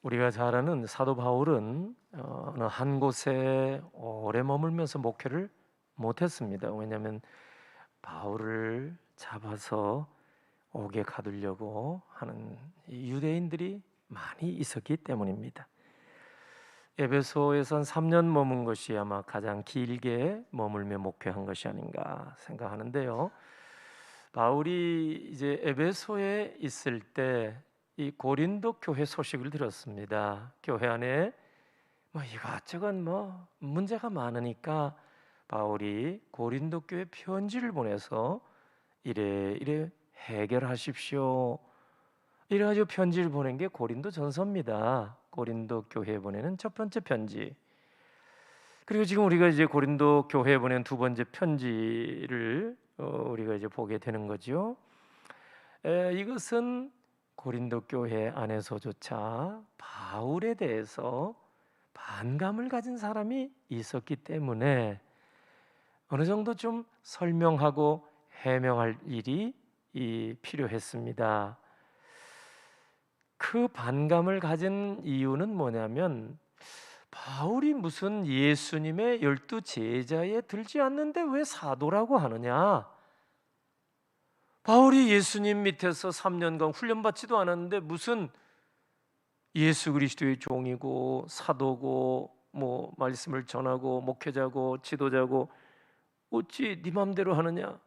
우리가 잘 아는 사도 바울은 어느 한 곳에 오래 머물면서 목회를 못했습니다. 왜냐하면 바울을 잡아서 옥에 가두려고 하는 유대인들이 많이 있었기 때문입니다. 에베소에선 3년 머문 것이 아마 가장 길게 머물며 목회한 것이 아닌가 생각하는데요. 바울이 이제 에베소에 있을 때 이 고린도 교회 소식을 들었습니다. 교회 안에 이것저것 문제가 많으니까 바울이 고린도 교회 편지를 보내서 이래 이래 해결하십시오. 이래가지고 편지를 보낸 게 고린도 전서입니다. 고린도 교회에 보내는 첫 번째 편지. 그리고 지금 우리가 이제 고린도 교회에 보낸 두 번째 편지를 우리가 이제 보게 되는 거죠. 이것은 고린도 교회 안에서조차 바울에 대해서 반감을 가진 사람이 있었기 때문에 어느 정도 좀 설명하고 해명할 일이 필요했습니다. 그 반감을 가진 이유는 뭐냐면 바울이 무슨 예수님의 12 제자에 들지 않는데 왜 사도라고 하느냐? 바울이 예수님 밑에서 3년간 훈련받지도 않았는데 무슨 예수 그리스도의 종이고 사도고 말씀을 전하고 목회자고 지도자고 어찌 네 맘대로 하느냐?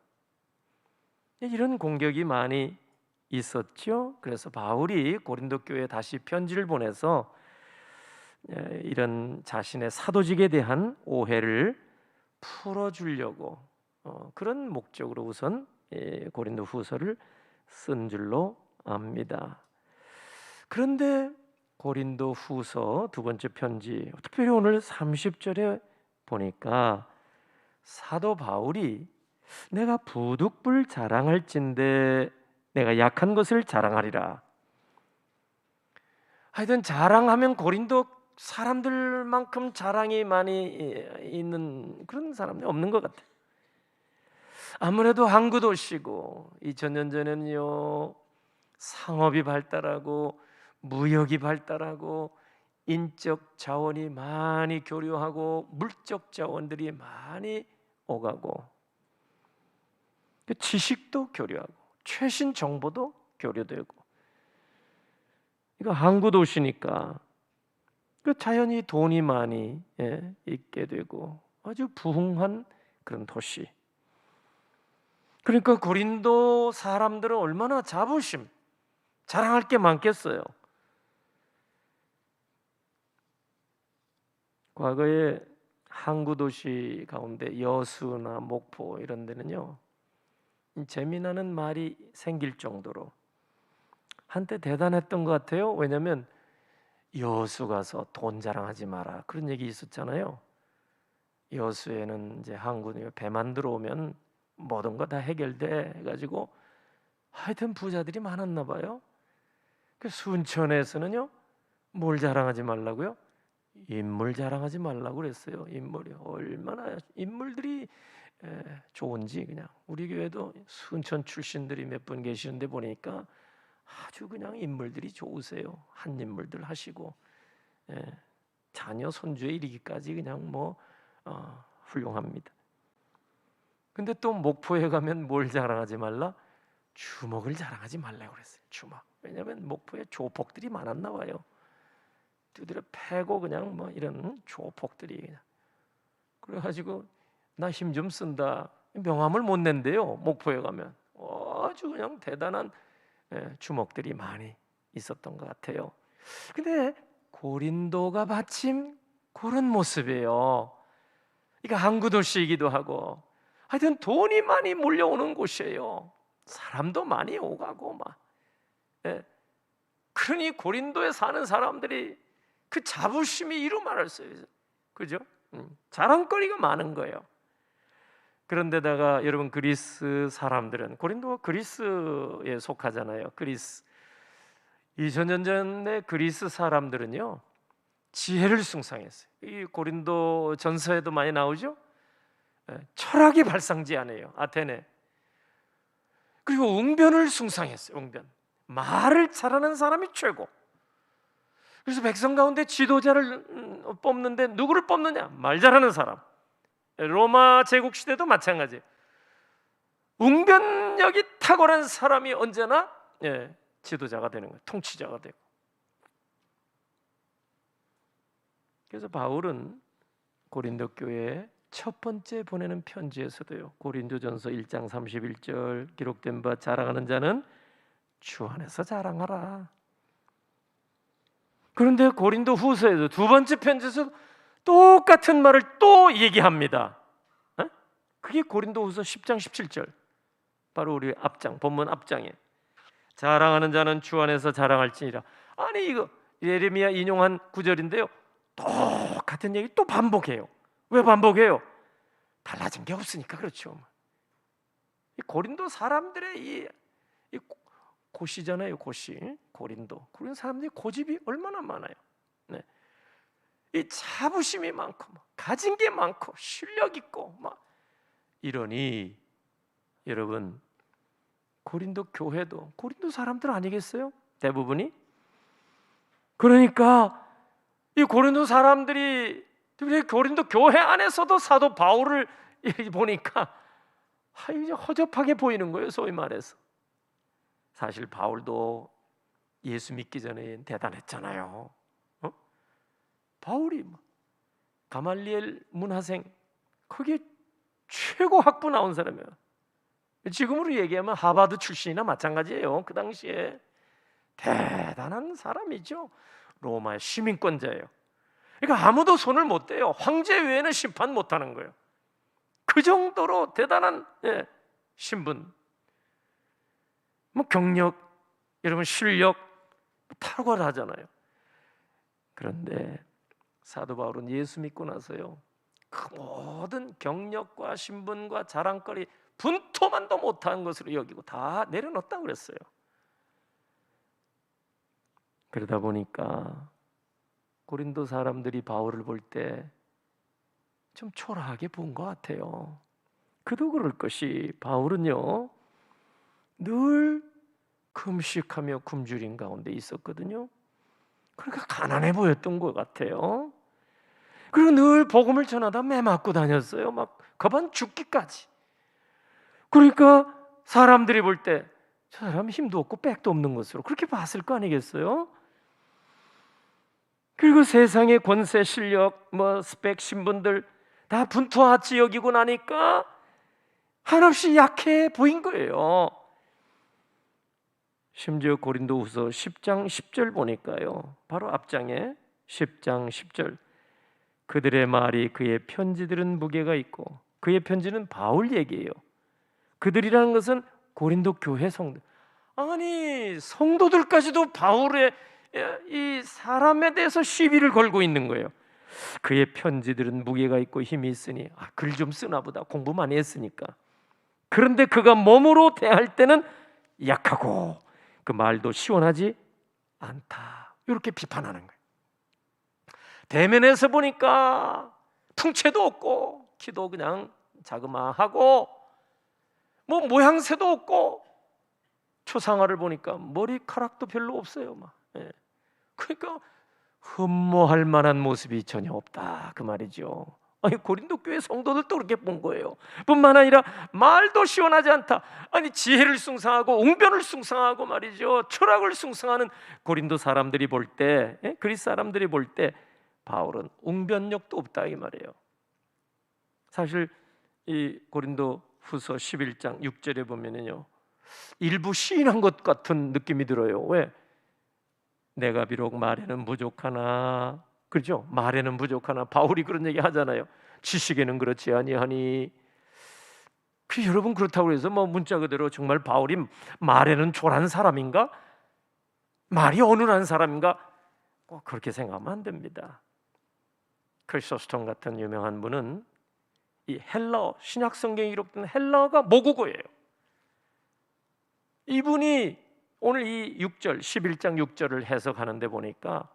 이런 공격이 많이 있었죠. 그래서 바울이 고린도 교회에 다시 편지를 보내서 이런 자신의 사도직에 대한 오해를 풀어주려고 그런 목적으로 우선 고린도 후서를 쓴 줄로 압니다. 그런데 고린도 후서 두 번째 편지, 특별히 오늘 30절에 보니까 사도 바울이 내가 부득불 자랑할진대 내가 약한 것을 자랑하리라. 하여튼 자랑하면 고린도 사람들만큼 자랑이 많이 있는 그런 사람이 없는 것 같아요. 아무래도 항구 도시고 2000년 전에는요 상업이 발달하고 무역이 발달하고 인적 자원이 많이 교류하고 물적 자원들이 많이 오가고 지식도 교류하고 최신 정보도 교류되고 이거 항구 도시니까 자연히 돈이 많이 있게 되고 아주 부흥한 그런 도시. 그러니까 고린도 사람들은 얼마나 자부심, 자랑할 게 많겠어요. 과거에 항구 도시 가운데 여수나 목포 이런 데는요 재미나는 말이 생길 정도로 한때 대단했던 것 같아요. 왜냐하면 여수 가서 돈 자랑하지 마라 그런 얘기 있었잖아요. 여수에는 이제 항구 배만 들어오면 모든 거 다 해결돼 가지고 하여튼 부자들이 많았나 봐요. 그 순천에서는요 뭘 자랑하지 말라고요? 인물 자랑하지 말라고 그랬어요. 인물이 얼마나 인물들이 좋은지 그냥 우리 교회도 순천 출신들이 몇 분 계시는데 보니까 아주 그냥 인물들이 좋으세요. 한 인물들 하시고 자녀 손주에 이르기까지 그냥 훌륭합니다. 근데 또 목포에 가면 뭘 자랑하지 말라? 주먹을 자랑하지 말라고 그랬어요. 주먹. 왜냐하면 목포에 조폭들이 많았나 봐요. 두드려 패고 그냥 이런 조폭들이 그냥. 그래가지고 나 힘 좀 쓴다. 명함을 못 낸대요. 목포에 가면 아주 그냥 대단한 주먹들이 많이 있었던 것 같아요. 근데 고린도가 마침 그런 모습이에요. 그러니까 항구 도시이기도 하고 하여튼 돈이 많이 몰려오는 곳이에요. 사람도 많이 오가고 그러니 고린도에 사는 사람들이 그 자부심이 이루 말할 수 있어요. 그죠? 자랑거리가 많은 거예요. 그런데다가 여러분 그리스 사람들은 고린도가 그리스에 속하잖아요. 그리스 2000년 전에 그리스 사람들은요 지혜를 숭상했어요. 이 고린도 전서에도 많이 나오죠. 철학의 발상지 아니에요. 아테네. 그리고 웅변을 숭상했어요. 웅변. 말을 잘하는 사람이 최고. 그래서 백성 가운데 지도자를 뽑는데 누구를 뽑느냐? 말 잘하는 사람. 로마 제국 시대도 마찬가지. 웅변력이 탁월한 사람이 언제나 지도자가 되는 거예요. 통치자가 되고. 그래서 바울은 고린도 교회에 첫 번째 보내는 편지에서도요, 고린도전서 1장 31절 기록된 바 자랑하는 자는 주 안에서 자랑하라. 그런데 고린도 후서에서 두 번째 편지에서 똑같은 말을 또 얘기합니다. 그게 고린도 후서 10장 17절, 바로 우리 앞장, 본문 앞장에 자랑하는 자는 주 안에서 자랑할지니라. 아니 이거 예레미야 인용한 구절인데요, 똑같은 얘기 또 반복해요. 왜 반복해요? 달라진 게 없으니까 그렇죠. 이 고린도 사람들의 이 고시잖아요, 고시. 고린도 사람들이 고집이 얼마나 많아요. 네. 이 자부심이 많고 가진 게 많고 실력 있고 막 이러니 여러분, 고린도 교회도 고린도 사람들 아니겠어요? 대부분이. 그러니까 이 고린도 사람들이, 특히 고린도 교회 안에서도 사도 바울을 보니까 이제 허접하게 보이는 거예요, 소위 말해서. 사실 바울도 예수 믿기 전에 대단했잖아요. 바울이 가말리엘 문화생, 그게 최고 학부 나온 사람이에요. 지금으로 얘기하면 하버드 출신이나 마찬가지예요. 그 당시에 대단한 사람이죠. 로마의 시민권자예요. 그러니까 아무도 손을 못 대요. 황제 외에는 심판 못하는 거예요. 그 정도로 대단한 신분, 경력, 여러분 실력 탁월하잖아요. 그런데 사도 바울은 예수 믿고 나서요, 그 모든 경력과 신분과 자랑거리 분토만도 못한 것으로 여기고 다 내려놓았다고 그랬어요. 그러다 보니까 고린도 사람들이 바울을 볼 때 좀 초라하게 본 것 같아요. 그도 그럴 것이, 바울은요 늘 금식하며 굶주린 가운데 있었거든요. 그러니까 가난해 보였던 것 같아요. 그리고 늘 복음을 전하다 매 맞고 다녔어요. 막 거반 죽기까지. 그러니까 사람들이 볼 때 저 사람 힘도 없고 백도 없는 것으로 그렇게 봤을 거 아니겠어요? 그리고 세상의 권세, 실력, 스펙, 신분들 다 분투하지 여기고 나니까 한없이 약해 보인 거예요. 심지어 고린도후서 10장 10절 보니까요, 바로 앞장에 10장 10절, 그들의 말이 그의 편지들은 무게가 있고, 그의 편지는 바울 얘기예요. 그들이라는 것은 고린도 교회 성도. 아니 성도들까지도 바울의 이 사람에 대해서 시비를 걸고 있는 거예요. 그의 편지들은 무게가 있고 힘이 있으니, 글 좀 쓰나 보다, 공부 많이 했으니까. 그런데 그가 몸으로 대할 때는 약하고 그 말도 시원하지 않다, 이렇게 비판하는 거예요. 대면에서 보니까 풍채도 없고 키도 그냥 자그마하고 모양새도 없고, 초상화를 보니까 머리카락도 별로 없어요. 그러니까 흠모할 만한 모습이 전혀 없다, 그 말이죠. 아니 고린도 교회 성도들도 그렇게 본 거예요. 뿐만 아니라 말도 시원하지 않다. 아니 지혜를 숭상하고 웅변을 숭상하고 말이죠, 철학을 숭상하는 고린도 사람들이 볼 때, 그리스 사람들이 볼 때 바울은 웅변력도 없다, 이 말이에요. 사실 이 고린도 후서 11장 6절에 보면은요, 일부 시인한 것 같은 느낌이 들어요. 왜? 내가 비록 말에는 부족하나, 그렇죠? 말에는 부족하나, 바울이 그런 얘기 하잖아요. 지식에는 그렇지 아니하니. 여러분 그렇다고 해서 문자 그대로 정말 바울이 말에는 초라한 사람인가? 말이 어눌한 사람인가? 꼭 그렇게 생각하면 안 됩니다. 크리소스톰 같은 유명한 분은 이 헬라어, 신약 성경에 기록된 헬라어가 모국어예요. 이분이 오늘 이 6절, 11장 6절을 해석하는데 보니까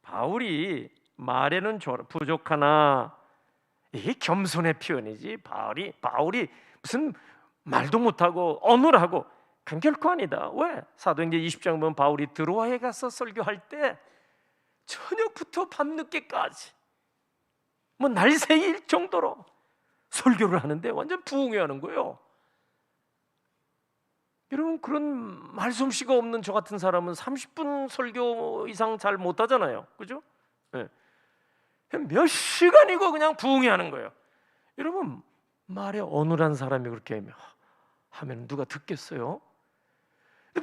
바울이 말에는 부족하나, 이게 겸손의 표현이지, 바울이 무슨 말도 못하고 어눌하고 그건 결코 아니다. 왜? 사도행전 20장 보면 바울이 드로아에 가서 설교할 때 저녁부터 밤늦게까지 뭐 날새일 정도로 설교를 하는데 완전 부흥회하는 거예요. 여러분, 그런 말솜씨가 없는 저 같은 사람은 30분 설교 이상 잘 못하잖아요, 그죠? 네. 몇 시간이고 그냥 부흥회하는 거예요. 여러분, 말에 어눌한 사람이 그렇게 하면 누가 듣겠어요?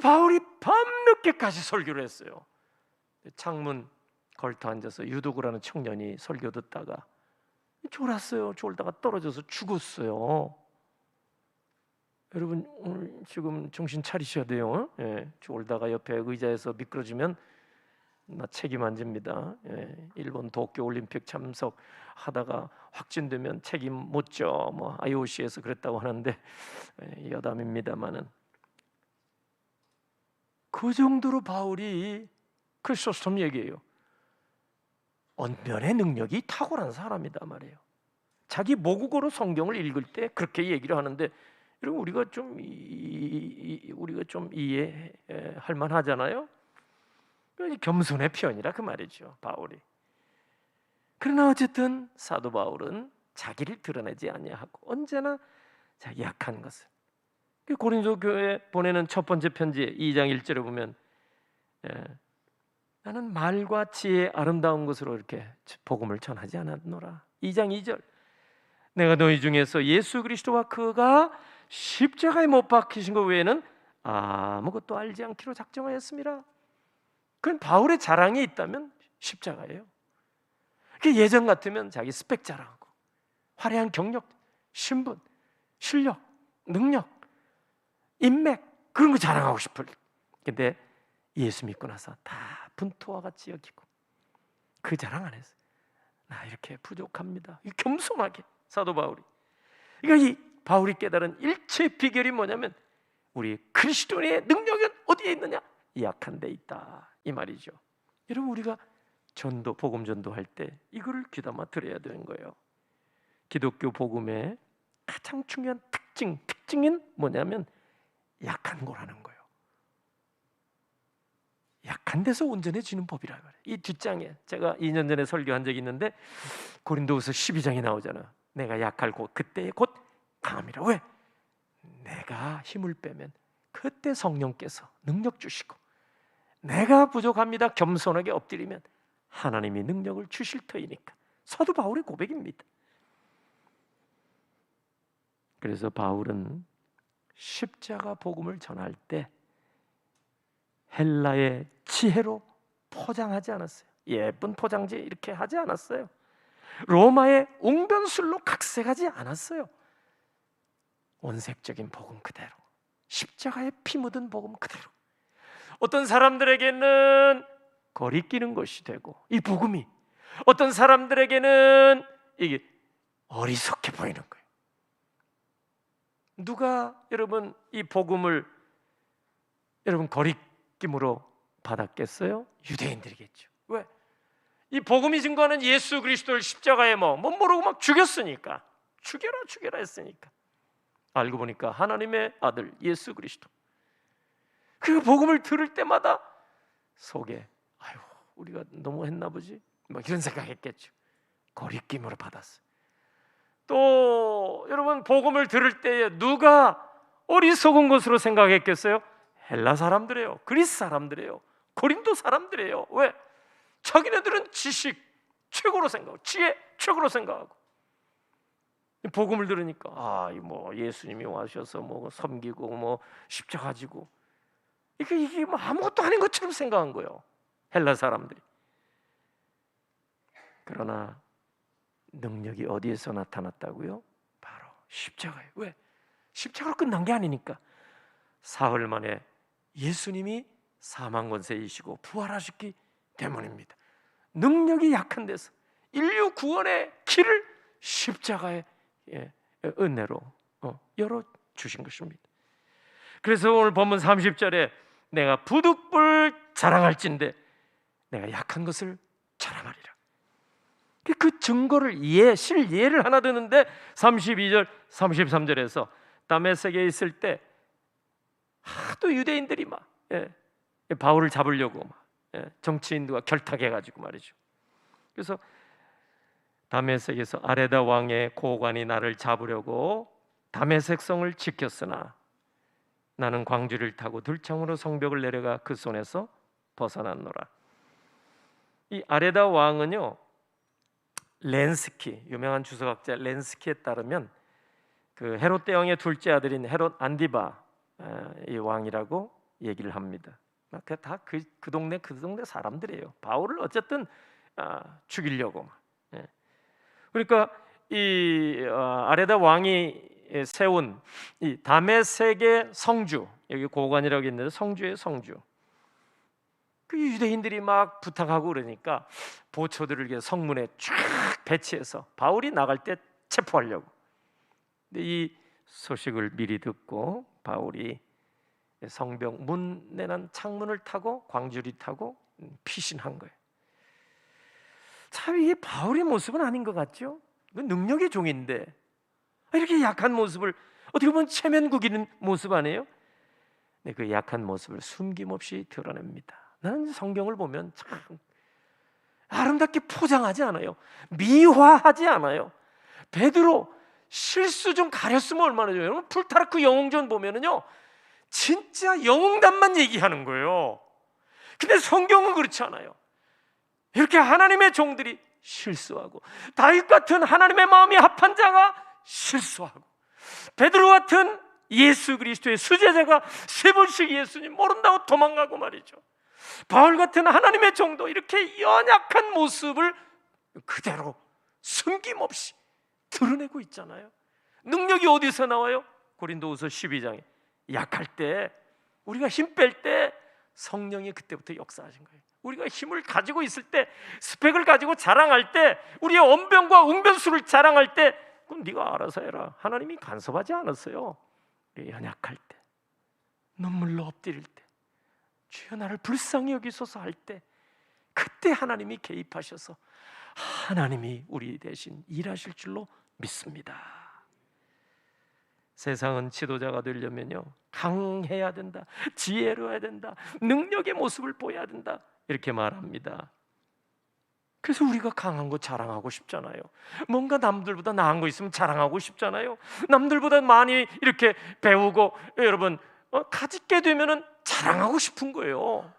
바울이 밤늦게까지 설교를 했어요. 창문 걸터 앉아서 유도구라는 청년이 설교 듣다가 졸았어요. 졸다가 떨어져서 죽었어요. 여러분, 오늘 지금 정신 차리셔야 돼요. 예, 졸다가 옆에 의자에서 미끄러지면 나 책임 안 집니다. 예, 일본 도쿄 올림픽 참석하다가 확진되면 책임 못 져. 뭐 IOC에서 그랬다고 하는데 여담입니다만은 그 정도로 바울이 크리스토스톰 얘기해요. 언변의 능력이 탁월한 사람이다 말이에요. 자기 모국어로 성경을 읽을 때 그렇게 얘기를 하는데, 여러분, 우리가 좀 이해할 만하잖아요. 겸손의 편이라 그 말이죠, 바울이. 그러나 어쨌든 사도 바울은 자기를 드러내지 아니하고 언제나 자기 약한 것을, 고린도 교회에 보내는 첫 번째 편지 2장 1절에 보면 나는 말과 지혜의 아름다운 것으로 이렇게 복음을 전하지 않았노라. 2장 2절, 내가 너희 중에서 예수 그리스도와 그가 십자가에 못 박히신 것 외에는 아무것도 알지 않기로 작정하였습니다. 그건 바울의 자랑이 있다면 십자가예요. 예전 같으면 자기 스펙 자랑하고 화려한 경력, 신분, 실력, 능력, 인맥, 그런 거 자랑하고 싶을. 근데 예수 믿고 나서 다 분토와 같이 여기고 그 자랑 안 했어요. 나 이렇게 부족합니다. 겸손하게 사도 바울이. 그러니까 이 바울이 깨달은 일체 비결이 뭐냐면 우리 그리스도인의 능력은 어디에 있느냐? 약한 데 있다, 이 말이죠. 여러분, 우리가 전도, 복음 전도할 때 이거를 귀담아 들어야 되는 거예요. 기독교 복음의 가장 중요한 특징은 뭐냐면 약한 거라는 거예요. 약한 데서 온전해지는 법이라고 그래요. 이 뒷장에 제가 2년 전에 설교한 적이 있는데 고린도후서 12장이 나오잖아. 내가 약할 곧 그때에 곧 강함이라. 왜? 내가 힘을 빼면 그때 성령께서 능력 주시고, 내가 부족합니다 겸손하게 엎드리면 하나님이 능력을 주실 터이니까. 사도 바울의 고백입니다. 그래서 바울은 십자가 복음을 전할 때 헬라의 지혜로 포장하지 않았어요. 예쁜 포장지 이렇게 하지 않았어요. 로마의 웅변술로 각색하지 않았어요. 원색적인 복음 그대로, 십자가에 피 묻은 복음 그대로. 어떤 사람들에게는 거리끼는 것이 되고 이 복음이, 어떤 사람들에게는 이게 어리석게 보이는 거예요. 누가 여러분 이 복음을 여러분 거리낌으로 받았겠어요? 유대인들이겠죠. 왜? 이 복음이 증거하는 예수 그리스도를 십자가에 모르고 막 죽였으니까, 죽여라 했으니까. 알고 보니까 하나님의 아들 예수 그리스도. 그 복음을 들을 때마다 속에 아유, 우리가 너무 했나 보지? 막 이런 생각했겠죠. 거리낌으로 받았어요. 또 여러분, 복음을 들을 때에 누가 어리석은 것으로 생각했겠어요? 헬라 사람들이에요. 그리스 사람들이에요. 고린도 사람들이에요. 왜? 자기네들은 지식 최고로 생각하고 지혜 최고로 생각하고, 복음을 들으니까 예수님이 와셔서 섬기고 십자가 지고 이게 아무것도 아닌 것처럼 생각한 거예요, 헬라 사람들이. 그러나 능력이 어디에서 나타났다고요? 바로 십자가예요. 왜? 십자가로 끝난 게 아니니까. 사흘 만에 예수님이 사망 권세이시고 부활하셨기 때문입니다. 능력이 약한 데서 인류 구원의 길을 십자가의 은혜로 열어주신 것입니다. 그래서 오늘 본문 30절에 내가 부득불 자랑할진대 내가 약한 것을 자랑하리라. 그 증거를 실예를 하나 드는데 32절 33절에서 다메섹에 있을 때 하도 유대인들이 바울을 잡으려고 정치인들과 결탁해가지고 말이죠. 그래서 다메섹에서 아레다 왕의 고관이 나를 잡으려고 다메섹 성을 지켰으나 나는 광주를 타고 들창으로 성벽을 내려가 그 손에서 벗어났노라. 이 아레다 왕은요, 렌스키, 유명한 주석학자 렌스키에 따르면 그 헤롯 대왕의 둘째 아들인 헤롯 안디바 이 왕이라고 얘기를 합니다. 다 그 동네 사람들이에요. 바울을 어쨌든 죽이려고. 그러니까 이 아레다 왕이 세운 이 다메섹의 성주, 여기 고관이라고 했는데 성주의 성주. 그 유대인들이 막 부탁하고 그러니까 보초들을 이렇게 성문에 쫙 배치해서 바울이 나갈 때 체포하려고. 근데 이 소식을 미리 듣고 바울이 성벽 문에 난 창문을 타고 광주리 타고 피신한 거예요. 참 이게 바울의 모습은 아닌 것 같죠? 능력의 종인데 이렇게 약한 모습을 어떻게 보면 체면구기는 모습 아니에요? 네, 그 약한 모습을 숨김없이 드러냅니다. 나는 성경을 보면 참 아름답게 포장하지 않아요. 미화하지 않아요. 베드로 실수 좀 가렸으면 얼마나 좋아요. 여러분 풀타르크 영웅전 보면은요 진짜 영웅담만 얘기하는 거예요. 근데 성경은 그렇지 않아요. 이렇게 하나님의 종들이 실수하고 다윗 같은 하나님의 마음이 합한 자가 실수하고 베드로 같은 예수 그리스도의 수제자가 3번씩 예수님 모른다고 도망가고 말이죠. 바울 같은 하나님의 종도 이렇게 연약한 모습을 그대로 숨김없이 드러내고 있잖아요. 능력이 어디서 나와요? 고린도후서 12장에 약할 때, 우리가 힘 뺄 때 성령이 그때부터 역사하신 거예요. 우리가 힘을 가지고 있을 때, 스펙을 가지고 자랑할 때, 우리의 언변과 웅변수를 자랑할 때, 그럼 네가 알아서 해라. 하나님이 간섭하지 않았어요. 연약할 때, 눈물로 엎드릴 때, 주여 나를 불쌍히 여기소서 할 때, 그때 하나님이 개입하셔서 하나님이 우리 대신 일하실 줄로 믿습니다. 세상은 지도자가 되려면요 강해야 된다, 지혜로워야 된다, 능력의 모습을 보여야 된다 이렇게 말합니다. 그래서 우리가 강한 거 자랑하고 싶잖아요. 뭔가 남들보다 나은 거 있으면 자랑하고 싶잖아요. 남들보다 많이 이렇게 배우고 여러분 가짓게 되면은 자랑하고 싶은 거예요.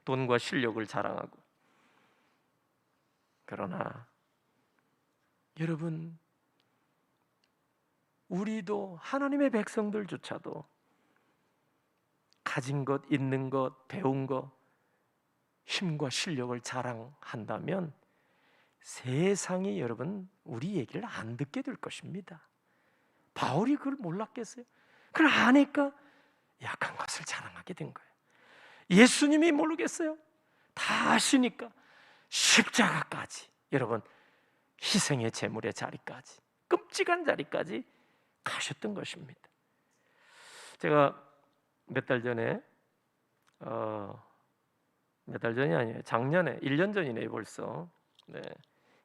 돈과 실력을 자랑하고. 그러나 여러분, 우리도 하나님의 백성들조차도 가진 것, 있는 것, 배운 것, 힘과 실력을 자랑한다면 세상이 여러분 우리 얘기를 안 듣게 될 것입니다. 바울이 그걸 몰랐겠어요? 그걸 아니까 약한 것을 자랑하게 된 거예요. 예수님이 모르겠어요? 다 아시니까 십자가까지, 여러분 희생의 제물의 자리까지, 끔찍한 자리까지 가셨던 것입니다. 제가 몇 달 전에 몇 달 전이 아니에요. 작년에 1년 전이네요 벌써. 네.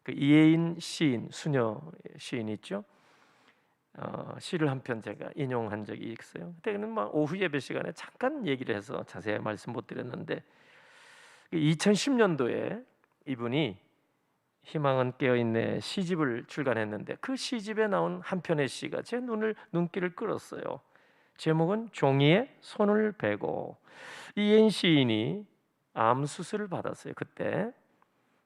그 이혜인 시인, 수녀 시인 있죠. 시를 한 편 제가 인용한 적이 있어요. 그때는 막 오후 예배 시간에 잠깐 얘기를 해서 자세히 말씀 못 드렸는데 2010년도에 이분이 희망은 깨어있네 시집을 출간했는데 그 시집에 나온 한 편의 시가 제 눈길을 끌었어요. 제목은 종이에 손을 베고. 이혜인 시인이 암 수술을 받았어요 그때.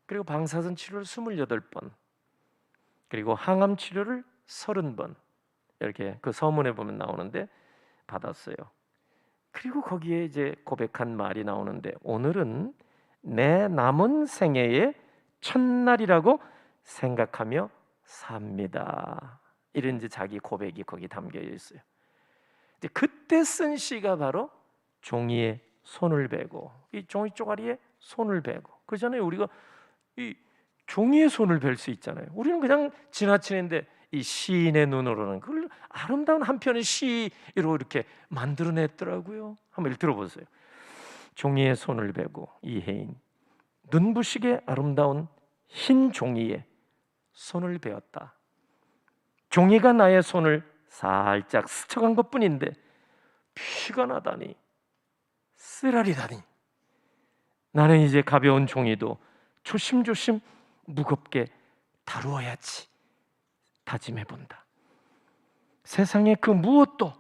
그리고 방사선 치료를 28번, 그리고 항암 치료를 30번, 이렇게 그 서문에 보면 나오는데 받았어요. 그리고 거기에 이제 고백한 말이 나오는데, 오늘은 내 남은 생애의 첫날이라고 생각하며 삽니다. 이런 이제 자기 고백이 거기 담겨 있어요. 이제 그때 쓴 시가 바로 종이에 손을 베고, 이 종이 쪼가리에 손을 베고. 그러잖아요. 우리가 이 종이에 손을 벨 수 있잖아요. 우리는 그냥 지나치는데 이 시인의 눈으로는 그걸 아름다운 한 편의 시로 이렇게 만들어냈더라고요. 한번 들어보세요. 종이에 손을 베고. 이혜인. 눈부시게 아름다운 흰 종이에 손을 베었다. 종이가 나의 손을 살짝 스쳐간 것뿐인데 피가 나다니, 쓰라리다니. 나는 이제 가벼운 종이도 조심조심 무겁게 다루어야지 다짐해 본다. 세상에 그 무엇도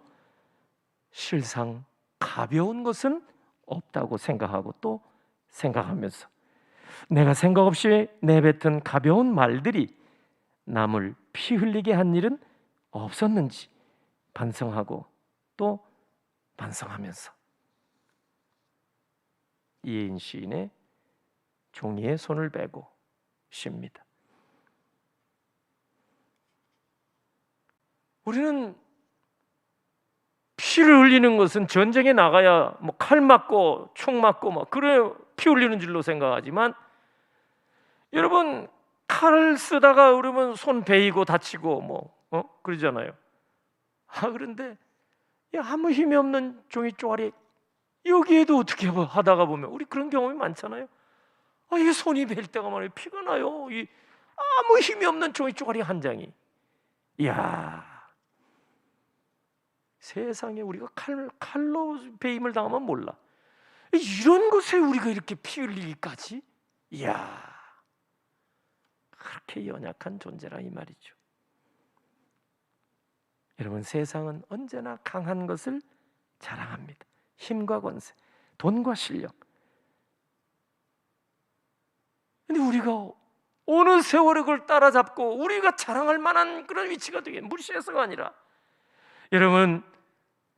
실상 가벼운 것은 없다고 생각하고 또 생각하면서 내가 생각 없이 내뱉은 가벼운 말들이 남을 피 흘리게 한 일은 없었는지 반성하고 또 반성하면서 이혜인 시인의 종이에 손을 베고 쉽니다. 우리는 피를 흘리는 것은 전쟁에 나가야 뭐 칼 맞고 총 맞고 막 그래 피 흘리는 줄로 생각하지만 여러분 칼을 쓰다가 그러면 손 베이고 다치고 뭐 그러잖아요. 그런데 아무 힘이 없는 종이 쪼가리 여기에도 어떻게 하다가 보면 우리 그런 경험이 많잖아요. 이게 손이 베일 때가 많아요. 피가 나요. 이 아무 힘이 없는 종이 쪼가리 한 장이. 이야, 세상에 우리가 칼로 베임을 당하면 몰라. 이런 것에 우리가 이렇게 피 흘리기까지? 이야, 그렇게 연약한 존재라 이 말이죠. 여러분, 세상은 언제나 강한 것을 자랑합니다. 힘과 권세, 돈과 실력. 근데 우리가 어느 세월에 그걸 따라잡고 우리가 자랑할 만한 그런 위치가 되게 무시해서가 아니라 여러분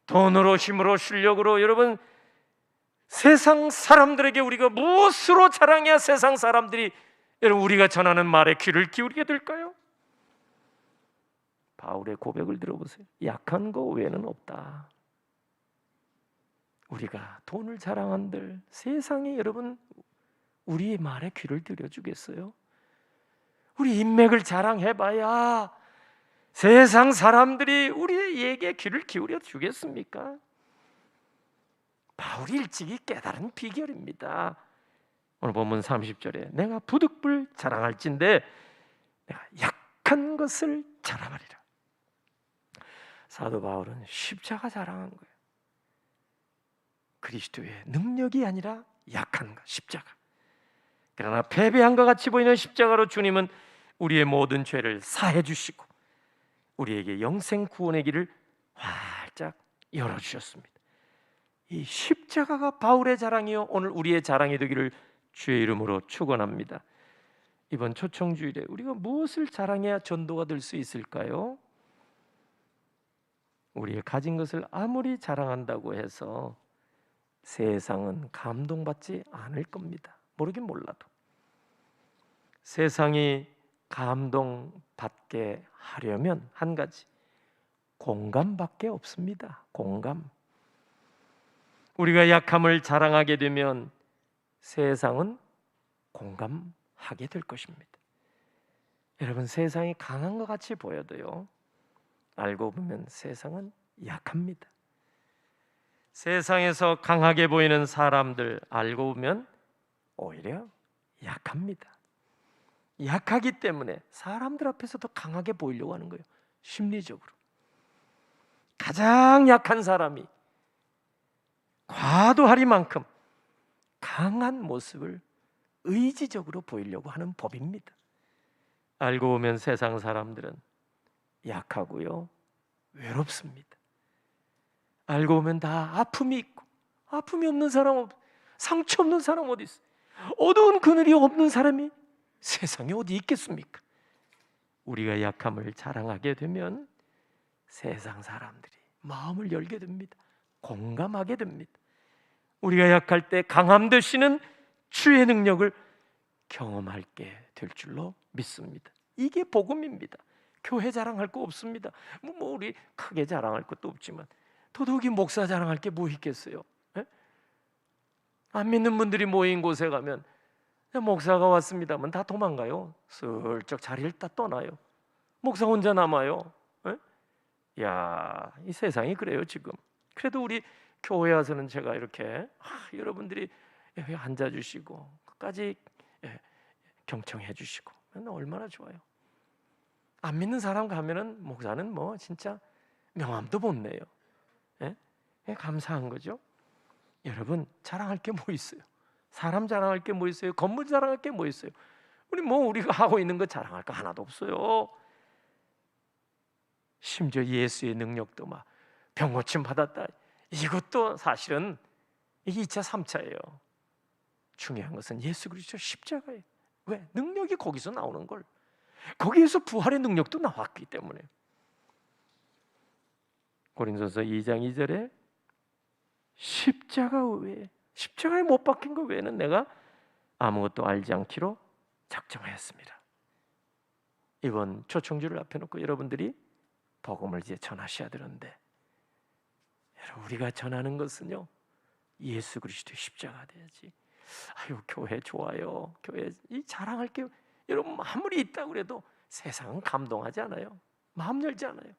돈으로 힘으로 실력으로 여러분 세상 사람들에게 우리가 무엇으로 자랑해야 세상 사람들이 여러분 우리가 전하는 말에 귀를 기울이게 될까요? 바울의 고백을 들어보세요. 약한 거 외에는 없다. 우리가 돈을 자랑한들 세상에 여러분 우리의 말에 귀를 들여주겠어요? 우리 인맥을 자랑해봐야 세상 사람들이 우리에게 귀를 기울여 주겠습니까? 바울이 일찍이 깨달은 비결입니다. 오늘 본문 30절에 내가 부득불 자랑할진대 내가 약한 것을 자랑하리라. 사도 바울은 십자가 자랑한 거예요. 그리스도의 능력이 아니라 약한 것, 십자가. 그러나 패배한 것 같이 보이는 십자가로 주님은 우리의 모든 죄를 사해 주시고 우리에게 영생 구원의 길을 활짝 열어주셨습니다. 이 십자가가 바울의 자랑이요 오늘 우리의 자랑이 되기를 주의 이름으로 축원합니다. 이번 초청주일에 우리가 무엇을 자랑해야 전도가 될 수 있을까요? 우리의 가진 것을 아무리 자랑한다고 해서 세상은 감동받지 않을 겁니다. 모르긴 몰라도 세상이 감동받게 하려면 한 가지 공감밖에 없습니다. 공감. 우리가 약함을 자랑하게 되면 세상은 공감하게 될 것입니다. 여러분 세상이 강한 것 같이 보여도요 알고 보면 세상은 약합니다. 세상에서 강하게 보이는 사람들 알고 보면 오히려 약합니다. 약하기 때문에 사람들 앞에서 더 강하게 보이려고 하는 거예요. 심리적으로 가장 약한 사람이 과도하리만큼 강한 모습을 의지적으로 보이려고 하는 법입니다. 알고 보면 세상 사람들은 약하고요 외롭습니다. 알고 보면 다 아픔이 있고 아픔이 없는 사람, 상처 없는 사람 어디 있어요? 어두운 그늘이 없는 사람이 세상에 어디 있겠습니까? 우리가 약함을 자랑하게 되면 세상 사람들이 마음을 열게 됩니다. 공감하게 됩니다. 우리가 약할 때 강함 되시는 주의 능력을 경험하게 될 줄로 믿습니다. 이게 복음입니다. 교회 자랑할 거 없습니다. 뭐 우리 크게 자랑할 것도 없지만 더더욱이 목사 자랑할 게 뭐 있겠어요? 에? 안 믿는 분들이 모인 곳에 가면 목사가 왔습니다면 다 도망가요. 슬쩍 자리를 다 떠나요. 목사 혼자 남아요. 에? 야, 이 세상이 그래요 지금. 그래도 우리 교회 와서는 제가 이렇게 여러분들이 앉아주시고 끝까지 경청해 주시고 얼마나 좋아요. 안 믿는 사람 가면은 목사는 뭐 진짜 명함도 못 내요. 예? 감사한 거죠. 여러분 자랑할 게 뭐 있어요? 사람 자랑할 게 뭐 있어요? 건물 자랑할 게 뭐 있어요? 우리가 하고 있는 거 자랑할 거 하나도 없어요. 심지어 예수의 능력도 막 병 고침 받았다. 이것도 사실은 2차, 3차예요. 중요한 것은 예수 그리스도 십자가예요. 왜? 능력이 거기서 나오는 걸. 거기에서 부활의 능력도 나왔기 때문에. 고린도서 2장 2절에 십자가 외에, 십자가에 못 박힌 것 외에는 내가 아무것도 알지 않기로 작정하였습니다. 이번 초청주를 앞에 놓고 여러분들이 복음을 이제 전하셔야 되는데, 여러분 우리가 전하는 것은요, 예수 그리스도의 십자가 돼야지. 아유, 교회 좋아요. 교회 이 자랑할 게 여러분 아무리 있다고 그래도 세상은 감동하지 않아요. 마음 열지 않아요.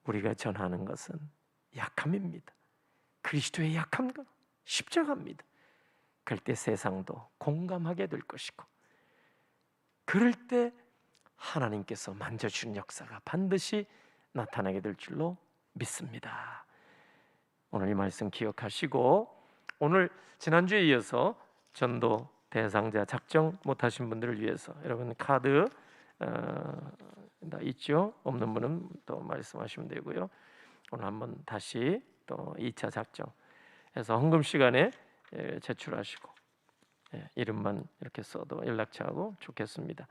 우리가 전하는 것은 약함입니다. 그리스도의 약함과 십자가입니다. 그럴 때 세상도 공감하게 될 것이고, 그럴 때 하나님께서 만져주는 역사가 반드시 나타나게 될 줄로 믿습니다. 오늘 이 말씀 기억하시고, 오늘 지난주에 이어서 전도 대상자 작정 못하신 분들을 위해서 여러분 카드 다 있죠? 없는 분은 또 말씀하시면 되고요. 오늘 한번 다시 또 2차 작정해서 헌금 시간에 제출하시고, 이름만 이렇게 써도 연락처하고 좋겠습니다.